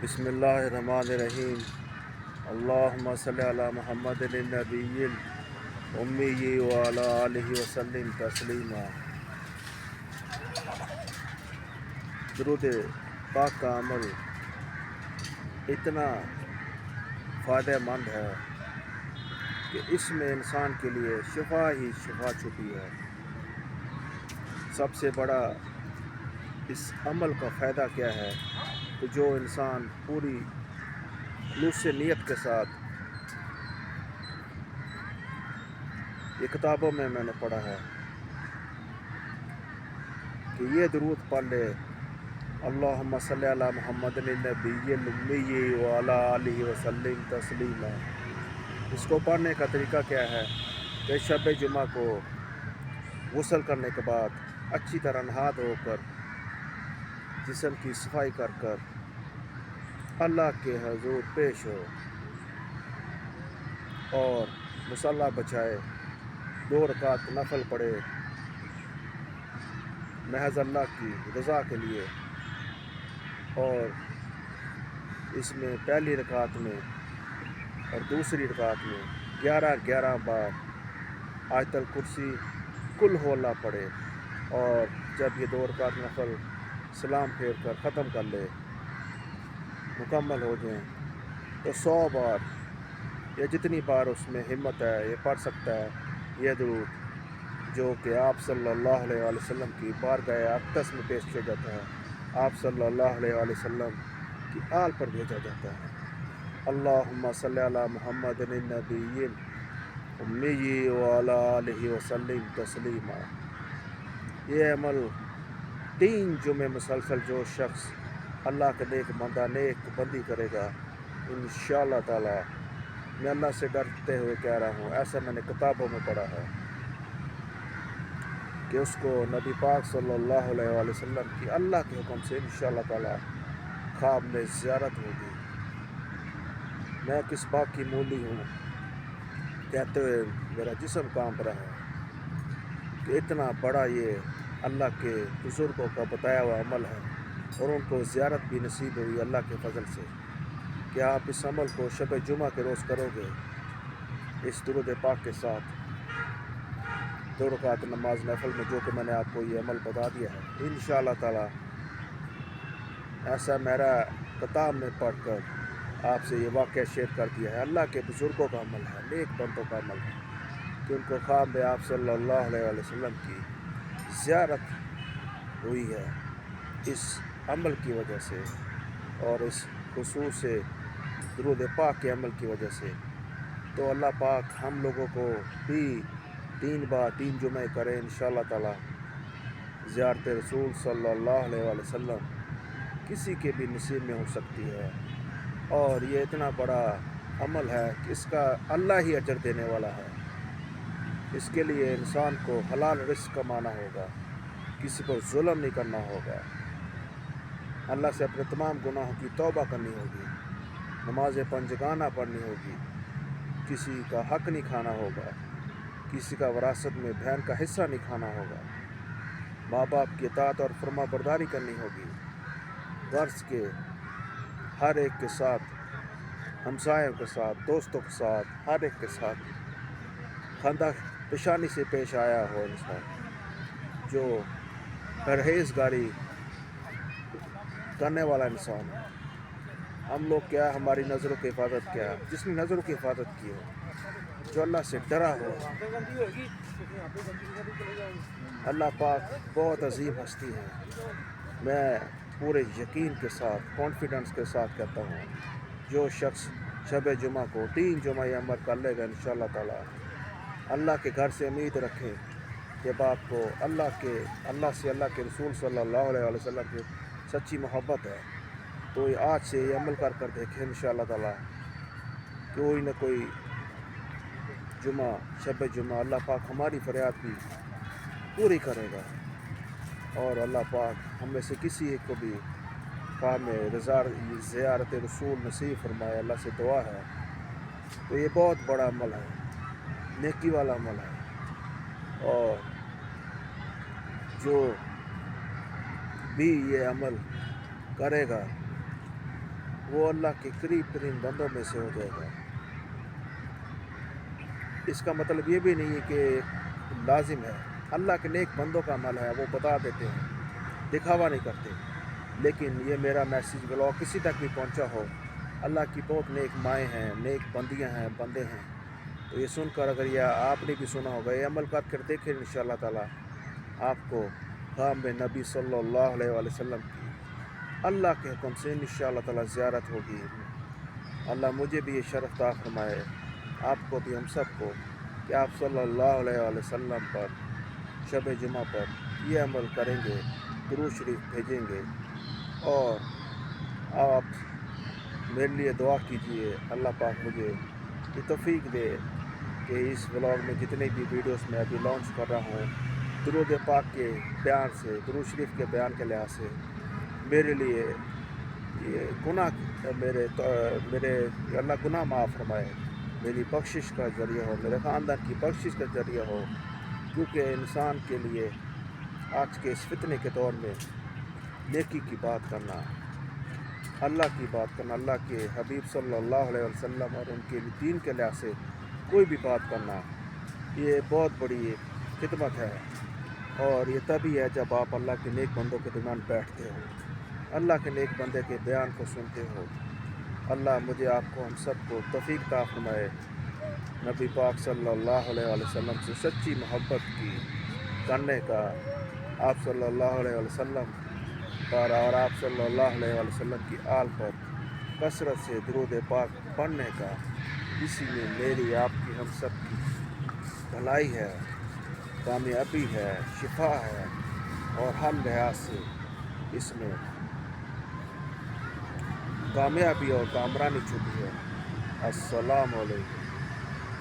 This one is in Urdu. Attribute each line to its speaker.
Speaker 1: بسم اللہ الرحمن الرحیم۔ اللہم صلی علی محمد النبی الامی وعلی آلہ وسلم تسلیما۔ درود پاک کا عمل اتنا فائدہ مند ہے کہ اس میں انسان کے لیے شفا ہی شفا چھپی ہے۔ سب سے بڑا اس عمل کا فائدہ کیا ہے کہ جو انسان پوری خلوص نیت کے ساتھ، یہ کتابوں میں نے پڑھا ہے کہ یہ درود پڑھ لے، اللہم صلی علی محمد النبی الامی وعلی آلہ وسلم تسلیما۔ اس کو پڑھنے کا طریقہ کیا ہے کہ شب جمعہ کو غسل کرنے کے بعد اچھی طرح نہا دھو کر، جسم کی صفائی کر کر اللہ کے حضور پیش ہو اور مصلی بچھائے، 2 رکعت نفل پڑھے محض اللہ کی رضا کے لیے، اور اس میں پہلی رکعت میں اور دوسری رکعت میں 11 بار آیت الکرسی کل ہو اللہ پڑھے، اور جب یہ 2 رکعت نفل سلام پھیر کر ختم کر لے، مکمل ہو جائیں، تو 100 بار یا جتنی بار اس میں ہمت ہے یہ پڑھ سکتا ہے یہ درود، جو کہ آپ صلی اللہ علیہ وآلہ وسلم کی بارگاہ اقدس میں پیش کیا جاتا ہے، آپ صلی اللہ علیہ وآلہ وسلم کی آل پر بھیجا جاتا ہے۔ اللہم صلی علی محمد النبی الامی وعلی آلہ وسلم تسلیما۔ یہ عمل 3 جمعے مسلسل جو شخص اللہ کے نیک بندی کرے گا، انشاءاللہ تعالی، میں اللہ سے ڈرتے ہوئے کہہ رہا ہوں، ایسا میں نے کتابوں میں پڑھا ہے کہ اس کو نبی پاک صلی اللہ علیہ وآلہ وسلم کی اللہ کے حکم سے انشاءاللہ تعالی خواب میں زیارت ہوگی۔ میں کس بات کی مولی ہوں کہتے ہوئے میرا جسم کانپ رہا ہے کہ اتنا بڑا یہ اللہ کے بزرگوں کا بتایا ہوا عمل ہے، اور ان کو زیارت بھی نصیب ہوئی اللہ کے فضل سے۔ کہ آپ اس عمل کو شب جمعہ کے روز کرو گے اس درود پاک کے ساتھ، 2 رکعت نماز نفل میں، جو کہ میں نے آپ کو یہ عمل بتا دیا ہے، انشاءاللہ تعالی ایسا میرا کتاب میں پڑھ کر آپ سے یہ واقعہ شیئر کر دیا ہے۔ اللہ کے بزرگوں کا عمل ہے، نیک بندوں کا عمل ہے کہ ان کو خواب میں آپ صلی اللہ علیہ وآلہ وسلم کی زیارت ہوئی ہے اس عمل کی وجہ سے، اور اس خصوص درود پاک کے عمل کی وجہ سے۔ تو اللہ پاک ہم لوگوں کو بھی 3 جمعے کریں انشاءاللہ تعالی زیارت رسول صلی اللہ علیہ وآلہ وسلم، کسی کے بھی نصیب میں ہو سکتی ہے، اور یہ اتنا بڑا عمل ہے کہ اس کا اللہ ہی اجر دینے والا ہے۔ اس کے لیے انسان کو حلال رزق کمانا ہوگا، کسی پر ظلم نہیں کرنا ہوگا، اللہ سے اپنے تمام گناہوں کی توبہ کرنی ہوگی، نماز پنجگانہ پڑھنی ہوگی، کسی کا حق نہیں کھانا ہوگا، کسی کا وراثت میں بہن کا حصہ نہیں کھانا ہوگا، ماں باپ کی اطاعت اور فرما برداری کرنی ہوگی، غرض کے ہر ایک کے ساتھ، ہمسایوں کے ساتھ، دوستوں کے ساتھ، ہر ایک کے ساتھ خندہ پیشانی سے پیش آیا ہو انسان، جو پرہیزگاری کرنے والا انسان ہے۔ ہم لوگ کیا، ہماری نظروں کی حفاظت کیا، جس نے نظروں کی حفاظت کی ہو، جو اللہ سے ڈرا ہو، اللہ پاک بہت عظیم ہستی ہے۔ میں پورے یقین کے ساتھ، کانفیڈنس کے ساتھ کہتا ہوں، جو شخص شب جمعہ کو 3 جمعہ یہ عمل کر لے گا انشاءاللہ تعالی، اللہ کے گھر سے امید رکھے جب آپ کو اللہ سے، اللہ کے رسول صلی اللہ علیہ وسلم کی سچی محبت ہے، تو آج سے یہ عمل کر کر دیکھیں انشاءاللہ تعالی، کوئی نہ کوئی جمعہ، شب جمعہ اللہ پاک ہماری فریاد بھی پوری کرے گا، اور اللہ پاک ہم میں سے کسی ایک کو بھی خواب میں زیارت رسول نصیب فرمائے، اللہ سے دعا ہے۔ تو یہ بہت بڑا عمل ہے، نیکی والا عمل ہے، اور جو بھی یہ عمل کرے گا وہ اللہ کے قریب ترین بندوں میں سے ہو جائے گا۔ اس کا مطلب یہ بھی نہیں ہے کہ لازم ہے، اللہ کے نیک بندوں کا عمل ہے، وہ بتا دیتے ہیں، دکھاوا نہیں کرتے۔ لیکن یہ میرا میسیج بلاگ کسی تک بھی پہنچا ہو، اللہ کی بہت نیک مائیں ہیں، نیک بندیاں ہیں، بندے ہیں، تو یہ سن کر اگر یہ آپ نے بھی سنا ہوگا، یہ عمل کر کر دیکھیں، انشاءاللہ تعالی آپ کو خام نبی صلی اللہ علیہ وآلہ وسلم کی اللہ کے حکم سے انشاءاللہ تعالی زیارت ہوگی۔ اللہ مجھے بھی یہ شرف عطا فرمائے، آپ کو بھی، ہم سب کو، کہ آپ صلی اللہ علیہ وآلہ وسلم پر شب جمعہ پر یہ عمل کریں گے، درود شریف بھیجیں گے، اور آپ میرے لیے دعا کیجئے، اللہ پاک مجھے یہ توفیق دے کہ اس ولاگ میں جتنے بھی ویڈیوز میں ابھی لانچ کر رہا ہوں، درود پاک کے بیان سے، درود شریف کے بیان کے لحاظ سے میرے لیے یہ گناہ میرے اللہ گناہ معاف فرمائے، میری بخشش کا ذریعہ ہو، میرے خاندان کی بخشش کا ذریعہ ہو، کیونکہ انسان کے لیے آج کے اس فتنے کے دور میں نیکی کی بات کرنا، اللہ کی بات کرنا، اللہ کے حبیب صلی اللہ علیہ وسلم اور ان کے دین کے لحاظ سے کوئی بھی بات کرنا، یہ بہت بڑی خدمت ہے، اور یہ تبھی ہے جب آپ اللہ کے نیک بندوں کے درمیان بیٹھتے ہو، اللہ کے نیک بندے کے بیان کو سنتے ہو۔ اللہ مجھے، آپ کو، ہم سب کو توفیق عطا فرمائے نبی پاک صلی اللہ علیہ وآلہ وسلم سے سچی محبت کی کرنے کا، آپ صلی اللہ علیہ وآلہ وسلم پر اور آپ صلی اللہ علیہ وآلہ وسلم کی آل پر کثرت سے درود پاک پڑھنے کا، اسی میں میری، آپ کی، ہم سب کی بھلائی ہے، کامیابی ہے، شفا ہے، اور ہر لحاظ سے اس میں کامیابی اور کامرانی چھپی ہے۔ السلام علیکم۔